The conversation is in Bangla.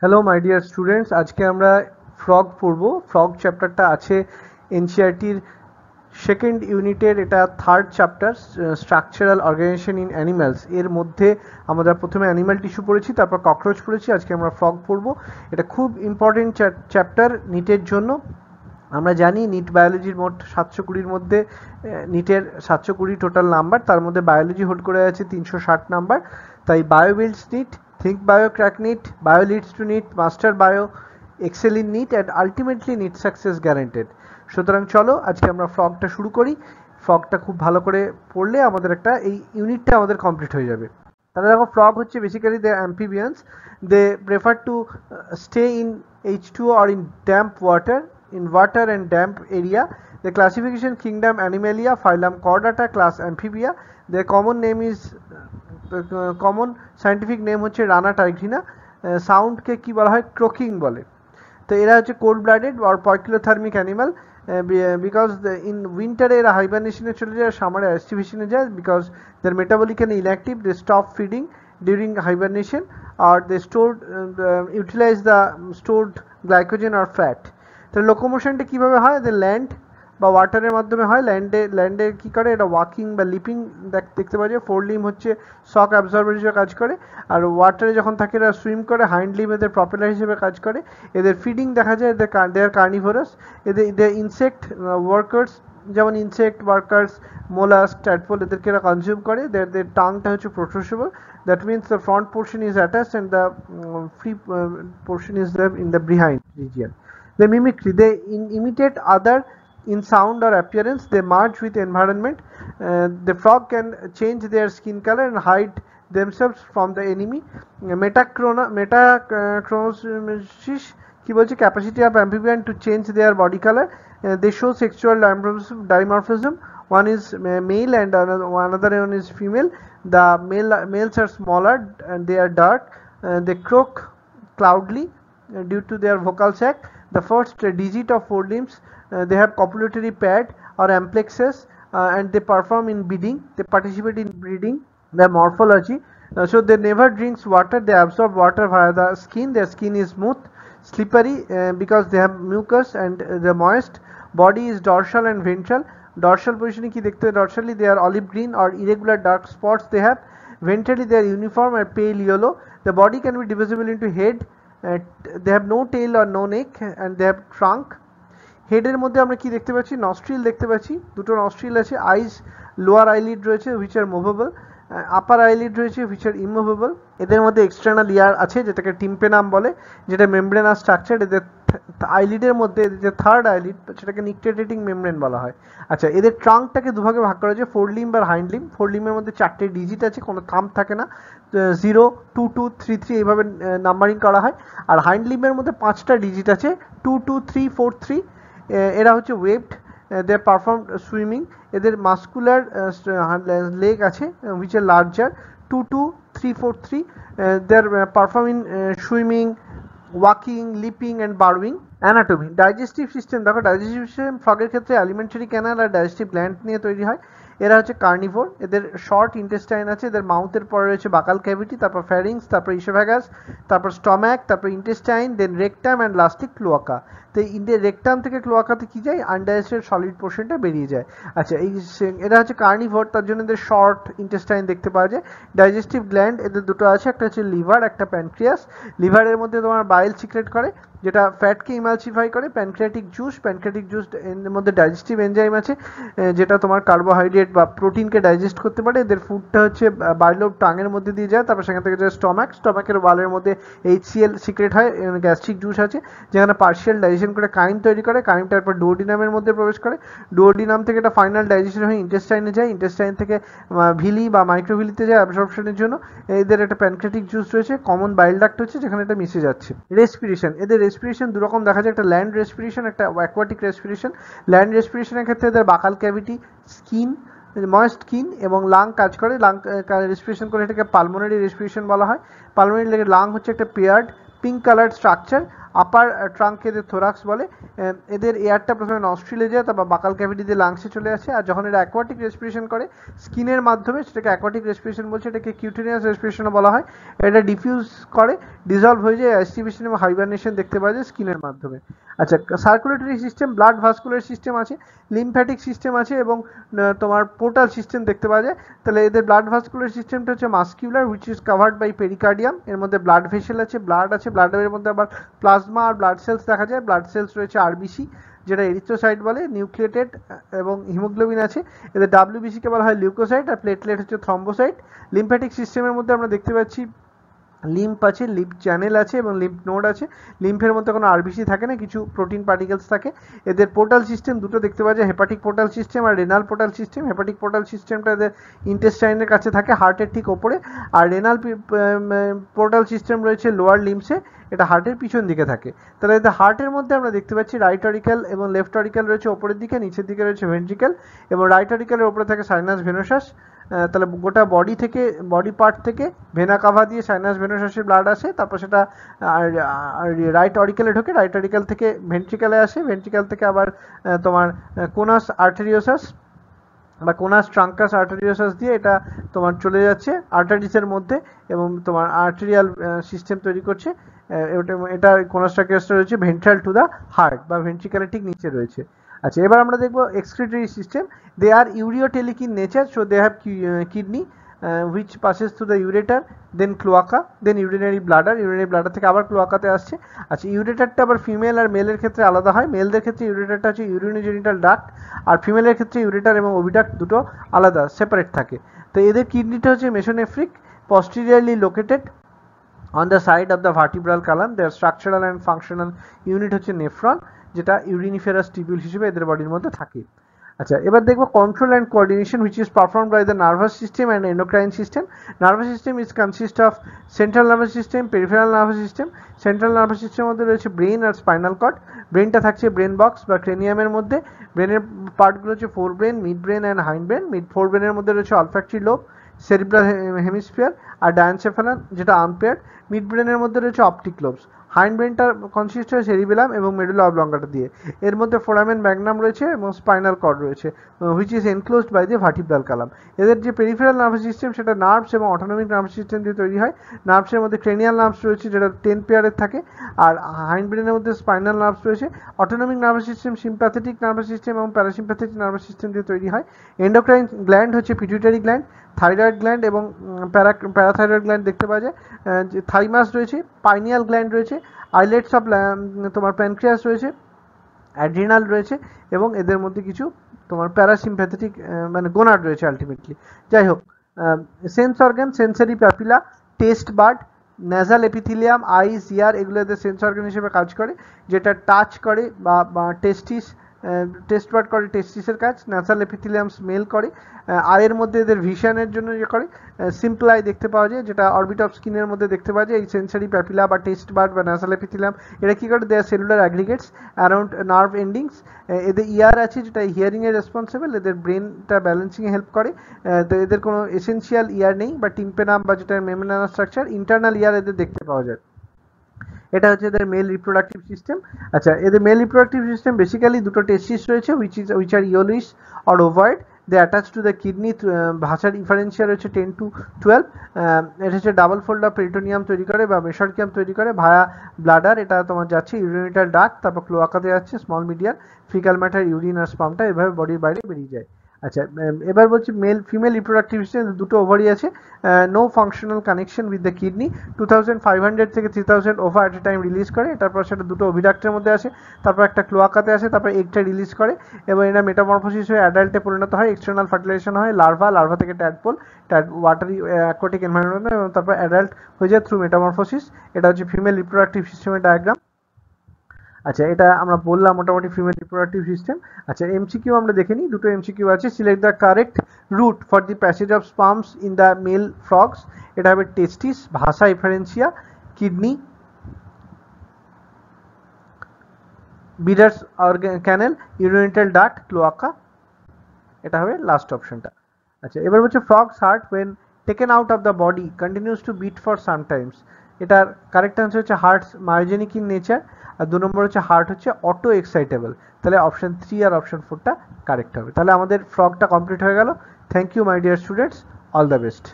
হ্যালো মাই ডিয়ার স্টুডেন্টস, আজকে আমরা ফ্রগ পড়ব। ফ্রগ চ্যাপ্টারটা আছে এনসিইআরটির সেকেন্ড ইউনিটের, এটা third chapter, structural organisation in animals. এর মধ্যে আমরা প্রথমে অ্যানিম্যাল টিস্যু পড়েছি, তারপর ককরোচ পড়েছি, আজকে আমরা ফ্রগ পড়ব। এটা খুব ইম্পর্টেন্ট চ্যাপ্টার নিটের জন্য। আমরা জানি নিট বায়োলজির মোট 720-র মধ্যে নিটের 720 টোটাল নাম্বার, তার মধ্যে বায়োলজি হোল্ড করে আছে 360 নাম্বার। তাই bio builds NEET, think bio crack NEET, bio leads to NEET, master bio, excel in NEET and ultimately NEET success guaranteed. সুতরাং চলো আজকে আমরা ফ্রগটা শুরু করি। ফ্রগটা খুব ভালো করে পড়লে আমাদের একটা এই ইউনিটটা আমাদের কমপ্লিট হয়ে যাবে। তাহলে দেখো, ফ্রগ হচ্ছে basically they amphibians. They prefer to stay in H2O or in damp water, in water and damp area. The classification kingdom Animalia, phylum Chordata, class Amphibia. Their common name is common scientific name হচ্ছে রানা টাইগ্রিনা। সাউন্ডকে কি বলা হয়? ক্রোকিং বলে। তো এরা হচ্ছে কোল্ড ব্লাডেড আর পয়কিলোথার্মিক অ্যানিমাল। বিকজ ইন উইন্টারে এরা হাইবারনেশনে চলে যায়, সামারে অ্যাস্টিভেশনে যায়। Because their metabolic and inactive, they stop feeding during hibernation, or they utilize the stored glycogen or fat. তো লোকোমোশনটা কিভাবে হয়? দে ল্যান্ড বা ওয়াটারের মাধ্যমে হয়। ল্যান্ডে কি করে? এটা ওয়াকিং বা লিপিং দেখতে পাওয়া যায়। ফোর লিম হচ্ছে শক অ্যাবজর্বার হিসেবে কাজ করে, আর ওয়াটারে যখন থাকে এরা সুইম করে। হাইন্ড লিম এদের প্রপেলার হিসেবে কাজ করে। এদের ফিডিং দেখা যায়, দে আর কার্নিভোরাস। এদের ইনসেক্ট ওয়ার্কার্স, যেমন ইনসেক্ট ওয়ার্কার্স, মোলাস্ক, ট্যাডপোল, এদেরকে এরা কনজিউম করে। দের টাংটা হচ্ছে protrusible, that means the front portion is attached and the free portion is in the behind region. They mimicry, they imitate other in sound or appearance, they merge with environment. The frog can change their skin color and hide themselves from the enemy. Metachronosis কি বলছে? Capacity of amphibian to change their body color. They show sexual dimorphism. One is male and another one is female. The males are smaller and they are dark. They croak loudly due to their vocal sac. The first digit of forelimbs, they have copulatory pad or amplexus, and they perform in breeding. They participate in breeding. Their morphology, so they never drinks water. They absorb water via the skin. Their skin is smooth, slippery, because they have mucus, and the moist. Body is dorsal and ventral. Dorsal position কি দেখতে? Dorsally they are olive green or irregular dark spots they have. Ventrally they are uniform and pale yellow. The body can be divisible into head. They have no tail or no neck, and they have trunk. হেডের মধ্যে আমরা কি দেখতে পাচ্ছি? নস্ট্রিল দেখতে পাচ্ছি, দুটো নস্ট্রিল আছে। আইস, লোয়ার আইলিড রয়েছে which are movable, upper eyelid রয়েছে which are immovable. এদের মধ্যে এক্সটার্নাল ইয়ার আছে যেটাকে টিম্পেনাম বলে, যেটা মেমব্রেনাস স্ট্রাকচার। এদের আইলিডের মধ্যে যে থার্ড আইলিড, সেটাকে নিকটেটেটিং মেমব্রেন বলা হয়। আচ্ছা, এদের ট্রাঙ্কটাকে দুভাগে ভাগ করা যায়, ফোর লিম্ব আর হাইন্ড লিম্ব। ফোর লিম্বের মধ্যে 4টে ডিজিট আছে, কোনো থাম্ব থাকে না। 0, 2, 2, 3, 3 এইভাবে নাম্বারিং করা হয়। আর হাইন্ড লিম্বের মধ্যে 5টা ডিজিট আছে, 2, 2, 3, 4, 3। এরা হচ্ছে ওয়েবড, দে পারফর্ম সুইমিং। এদের মাস্কুলার লেগ আছে which are larger, 2, 2, 3, 4, 3. They are performing swimming, walking, leaping and burrowing. Anatomy, digestive system দেখো। ডাইজেস্টিভ সিস্টেম ফ্রগের ক্ষেত্রে অ্যালিমেন্টারি ক্যানাল আর ডাইজেস্টিভ গ্ল্যান্ড নিয়ে তৈরি হয়। এরা হচ্ছে কার্নিভোর। এদের শর্ট ইন্টেস্টাইন আছে। এদের মাউথের পরে রয়েছে বাকাল ক্যাভিটি, তারপর ফ্যারিংস, তারপর ইসোফ্যাগাস, তারপর স্টম্যাক, তারপর intestine, then rectum and lastly cloaca. তো রেকটাম থেকে ক্লোয়াকাতে কি যায়? আনডাইজেস্টেড সলিড পোর্শনটা বেরিয়ে যায়। আচ্ছা, এরা হচ্ছে কার্নিভোর, তার জন্য এদের শর্ট ইন্টেস্টাইন দেখতে পাওয়া যায়। ডাইজেস্টিভ গ্ল্যান্ড এদের দুটো আছে, একটা হচ্ছে লিভার, একটা প্যানক্রিয়াস। লিভারের মধ্যে তোমার বাইল সিক্রেট করে, যেটা ফ্যাটকে ইমালসিফাই করে। প্যানক্রিয়াটিক জুস এর মধ্যে ডাইজেস্টিভ এনজাইম আছে, যেটা তোমার কার্বোহাইড্রেট বা প্রোটিনকে ডাইজেস্ট করতে পারে। এদের ফুডটা হচ্ছে বাইলোব টাঙের মধ্যে দিয়ে যায়, তারপর সেখান থেকে যায় স্টমাকের ওয়ালের মধ্যে HCl সিক্রেট হয়, গ্যাস্ট্রিক জুস আছে, যেখানে পার্শিয়াল ডাইজেশন করে কাইম তৈরি করে। কাইম তারপর ডুওডিনামের মধ্যে প্রবেশ করে। ডুওডিনাম থেকে এটা ফাইনাল ডাইজেশন হয়ে ইন্টেস্টাইনে যায়। ইন্টেস্টাইন থেকে ভিলি বা মাইক্রোভিলিতে যায় অ্যাবসর্পশনের জন্য। এদের একটা প্যানক্রিয়াটিক জুস রয়েছে, কমন বাইল ডাক্ট হচ্ছে, যেখানে এটা মিশে যাচ্ছে। রেসপিরেশন, এদের রেসপিরেশন দুরকম দেখা যায়, একটা ল্যান্ড রেসপিরেশন, একটা অ্যাকোয়াটিক রেসপিরেশন। ল্যান্ড রেসপিরেশনের ক্ষেত্রে এদের বাকাল ক্যাভিটি, স্কিন, ময়েস্ট স্কিন এবং লাং কাজ করে। লাং রেসপিরেশন করে, এটাকে পালমোনারি রেসপিরেশন বলা হয়। পালমোনারি লাং হচ্ছে একটা পেয়ার্ড পিঙ্ক কালার স্ট্রাকচার, আপার ট্রাঙ্ক এদের থোরাক্স বলে। এদের এয়ারটা প্রথমে নস্ট্রিলে যায়, তারপর বাকাল ক্যাভিটি দিয়ে লাংসে চলে আসে, আর যখন এরা অ্যাকোয়াটিক রেসপিরেশন করে স্কিনের মাধ্যমে, সেটাকে অ্যাকোয়াটিক রেসপিরেশন বলছে, এটাকে কিউটেনিয়াস রেসপিরেশনও বলা হয়। এটা ডিফিউজ করে, ডিজলভ হয়ে যায়, অ্যাস্টিভেশন এবং হাইবারনেশন দেখতে পাওয়া যায় স্কিনের মাধ্যমে। আচ্ছা, circulatory system, blood vascular system আছে, লিম্ফ্যাটিক সিস্টেম আছে এবং তোমার পোর্টাল সিস্টেম দেখতে পাওয়া যায়। তাহলে এদের ব্লাড ভাস্কুলার সিস্টেমটা হচ্ছে muscular, which is covered by pericardium. এর মধ্যে ব্লাড ভেসেল আছে, ব্লাড আছে, ব্লাডের মধ্যে আবার প্লাজমা আর ব্লাড সেলস দেখা যায়। ব্লাড সেলস রয়েছে আরবিসি, যেটা এরিথ্রোসাইট বলে, নিউক্লিয়েটেড এবং হিমোগ্লোবিন আছে। এদের ডাব্লিউবিসিকে বলা হয় লিউকোসাইট, আর প্লেটলেট হচ্ছে থ্রম্বোসাইট। লিম্ফ্যাটিক সিস্টেমের মধ্যে আমরা দেখতে পাচ্ছি লিম্ফ আছে, লিম্ফ চ্যানেল আছে এবং লিম্ফ নোড আছে। লিম্ফের মধ্যে কোনো আরবিসি থাকে না, কিছু প্রোটিন পার্টিকেলস থাকে। এদের পোর্টাল সিস্টেম দুটো দেখতে পাওয়া যায়, হেপাটিক পোর্টাল সিস্টেম আর renal portal system. Hepatic portal সিস্টেমটা এদের ইন্টেস্টাইনের কাছে থাকে, হার্টের ঠিক ওপরে, আর রেনাল পোর্টাল সিস্টেম রয়েছে লোয়ার লিম্বসে, এটা হার্টের পিছন দিকে থাকে। তাহলে এদের হার্টের মধ্যে আমরা দেখতে পাচ্ছি রাইট অরিক্যাল এবং লেফট অরিক্যাল রয়েছে ওপরের দিকে, নিচের দিকে রয়েছে ভেন্ট্রিকেল, এবং রাইট অরিক্যালের ওপরে থাকে সাইনাস ভেনোসাস। তাহলে গোটা বডি থেকে, বডি পার্ট থেকে ভেনা কাভা দিয়ে সাইনাস ভেনোসাসের ব্লাড আসে, তারপর সেটা রাইট অরিক্যালে ঢোকে, রাইট অরিক্যাল থেকে ভেন্ট্রিক্যালে আসে, ভেন্ট্রিক্যাল থেকে আবার তোমার কোনাস আর্টেরিওসাস বা কোনাস ট্রাঙ্কাস আর্টেরিওসাস দিয়ে এটা তোমার চলে যাচ্ছে আর্টারিসের মধ্যে এবং তোমার আর্টেরিয়াল সিস্টেম তৈরি করছে। এটা কোনাস ট্রাঙ্কাসটা রয়েছে ভেন্ট্রাল টু দ্য হার্ট বা ভেন্ট্রিক্যালের ঠিক নিচে রয়েছে। আচ্ছা, এবার আমরা দেখবো excretory system. They are ureotelic in nature, so they have kidney which passes through the ureter, then cloaca, then urinary bladder, urinary bladder থেকে আবার ক্লোয়াকাতে আসছে। আচ্ছা, ইউরেটারটা আবার ফিমেল আর মেলের ক্ষেত্রে আলাদা হয়। মেলদের ক্ষেত্রে ইউরেটারটা হচ্ছে ইউরিনোজেনিটাল ডাক্ট, আর ফিমেলের ক্ষেত্রে ইউরেটার এবং ওভিডাক্ট দুটো আলাদা সেপারেট থাকে। তো এদের কিডনিটা হচ্ছে মেসোনেফ্রিক, posteriorly located on the side of the vertebral column. Their structural and functional unit হচ্ছে নেফ্রন, যেটা ইউরিনিফেরাস টিবিউল হিসেবে এদের বডির মধ্যে থাকে। আচ্ছা, এবার দেখবো control and coordination which is performed by the nervous system and endocrine system. Nervous system is consist of central nervous system, peripheral nervous system. Central nervous সিস্টেমের মধ্যে রয়েছে ব্রেন আর স্পাইনাল কর্ড। ব্রেনটা থাকছে ব্রেন বক্স বা ক্রেনিয়ামের মধ্যে। ব্রেনের পার্টগুলো হচ্ছে forebrain, midbrain and hindbrain. Fore ব্রেনের মধ্যে রয়েছে অলফ্যাক্টরি লোব, সেরিব্রাল হেমিস্ফিয়ার আর ডায়ানসেফালান, যেটা আনপেয়ার্ড। মিড ব্রেনের মধ্যে রয়েছে অপটিক লোবস। হাইন্ড ব্রেনটা কনসিস্ট হয় সেরিবেলাম এবং মেডুলা অবলঙ্গাটা দিয়ে। এর মধ্যে ফোরামেন ম্যাগনাম রয়েছে এবং স্পাইনাল কর্ড রয়েছে, which is enclosed by the vertebral column. এদের যে পেরিফেরাল নার্ভাস সিস্টেম সেটা নার্ভস এবং অটোনমিক নার্ভাস সিস্টেম দিয়ে তৈরি হয়। নার্ভসের মধ্যে ক্রেনিয়াল নার্ভস রয়েছে, যেটা 10 পেয়ারের থাকে, আর হাইন্ড ব্রেনের মধ্যে স্পাইনাল নার্ভস রয়েছে। Autonomic nervous system sympathetic nervous system এবং প্যারাসিম্প্যাথেটিক নার্ভাস সিস্টেম দিয়ে তৈরি হয়। এন্ডোক্রাইন গ্ল্যান্ড হচ্ছে পিটুইটারি গ্ল্যান্ড, থাইরয়েড গ্ল্যান্ড এবং প্যারাথাইরয়েড গ্ল্যান্ড দেখতে পাওয়া যায়। থাইমাস রয়েছে, পাইনিয়াল গ্ল্যান্ড রয়েছে, আইলেটস অফ তোমার প্যানক্রিয়াস রয়েছে, অ্যাড্রিনাল রয়েছে এবং এদের মধ্যে কিছু তোমার প্যারাসিম্প্যাথেটিক মানে গোনাড রয়েছে আলটিমেটলি। যাই হোক, sense organ, sensory papilla, taste bud, nasal epithelium, eyes, ear, এগুলো এদের সেন্স অর্গান হিসেবে কাজ করে, যেটা টাচ করে বা টেস্টিস, টেস্ট বার্ড করে টেস্টিসের কাজ, ন্যাসাল এপিথিলিয়াম স্মেল করে, আয়ের মধ্যে এদের ভিশনের জন্য ইয়ে করে, সিম্পল আই দেখতে পাওয়া যায়, যেটা অরবিট অফ স্কিনের মধ্যে দেখতে পাওয়া যায়। এই সেন্সারি প্যাপিলা বা টেস্ট বার্ড বা ন্যাসাল এপিথিলিয়াম এরা কী করে, দেয়ার সেলুলার অ্যাগ্রিগেটস অ্যারাউন্ড নার্ভ এন্ডিংস। এদের ইয়ার আছে, যেটা হিয়ারিংয়ের রেসপন্সিবল, এদের ব্রেনটা ব্যালেন্সিংয়ে হেল্প করে। তো এদের কোনো এসেন্সিয়াল ইয়ার নেই বা টিম্পেনাম বা যেটা মেমব্রেনাস স্ট্রাকচার, ইন্টারনাল ইয়ার এদের দেখতে পাওয়া যায়। এটা হচ্ছে এদের মেল রিপ্রোডাক্টিভ সিস্টেম। আচ্ছা, এদের মেল রিপ্রোডাক্টিভ সিস্টেম বেসিক্যালি দুটো টেস্টিস রয়েছে, which are yellowish or ovoid. They attach to the kidney, ভাষার ইফারেন্সিয়া রয়েছে 10 to 12। এটা হচ্ছে ডাবল ফোল্ড অফ পেরিটোনিয়াম তৈরি করে বা মেসোরকিয়াম তৈরি করে ভায়া ব্লাডার। এটা তোমার যাচ্ছে ইউরিনিটাল ডাক্ট, তারপর ক্লোয়াকাতে যাচ্ছে small medial, faecal matter, urine আর স্পামটা এভাবে বডির বাইরে বেরিয়ে যায়। আচ্ছা, এবার বলছি মেল ফিমেল রিপ্রোডাক্টিভ সিস্টেম, দুটো ওভারি আছে, no functional connection with the kidney, 2500 থেকে 3000 ova at a time release করে। তারপর সেটা দুটো ওভিডাক্টের মধ্যে আসে, তারপর একটা ক্লোয়াকাতে আসে, তারপর এগটা রিলিজ করে এবং এরা মেটামরফোসিস হয়ে অ্যাডাল্টে পরিণত হয়, এক্সটার্নাল ফার্টিলাইজেশন হয়, লার্ভা থেকে ট্যাডপোল, ওয়াটারি অ্যাকোয়াটিক এনভায়রনমেন্ট, এবং তারপর অ্যাডাল্ট হয়ে যায় থ্রু মেটামরফোসিস। এটা হচ্ছে ফিমেল রিপ্রোডাক্টিভ সিস্টেমের ডায়াগ্রাম। আচ্ছা, এটা আমরা বললাম মোটামুটি ফিমেল রিপ্রোডাক্টিভ সিস্টেম। আচ্ছা, এমসিকিউ আমরা দেখে নিই, দুটো এমসিকিউ আছে। Select the correct route for the passage of sperms in the male frogs. এটা হবে testis, vasa efferentia, kidney, Bidder's canal, urinogenital duct, cloaca, এটা হবে লাস্ট অপশনটা। আচ্ছা, এবার হচ্ছে frogs heart when taken out of the body continues to beat for some times. এটার কারেক্ট অ্যান্সার হচ্ছে হার্ট মায়োজেনিক ইন নেচার, আর 2 নম্বর হচ্ছে হার্ট হচ্ছে অটো এক্সাইটেবল। তাহলে অপশন 3 আর অপশন 4টা কারেক্ট হবে। তাহলে আমাদের ফ্রগটা কমপ্লিট হয়ে গেল। Thank you my dear students, all the best.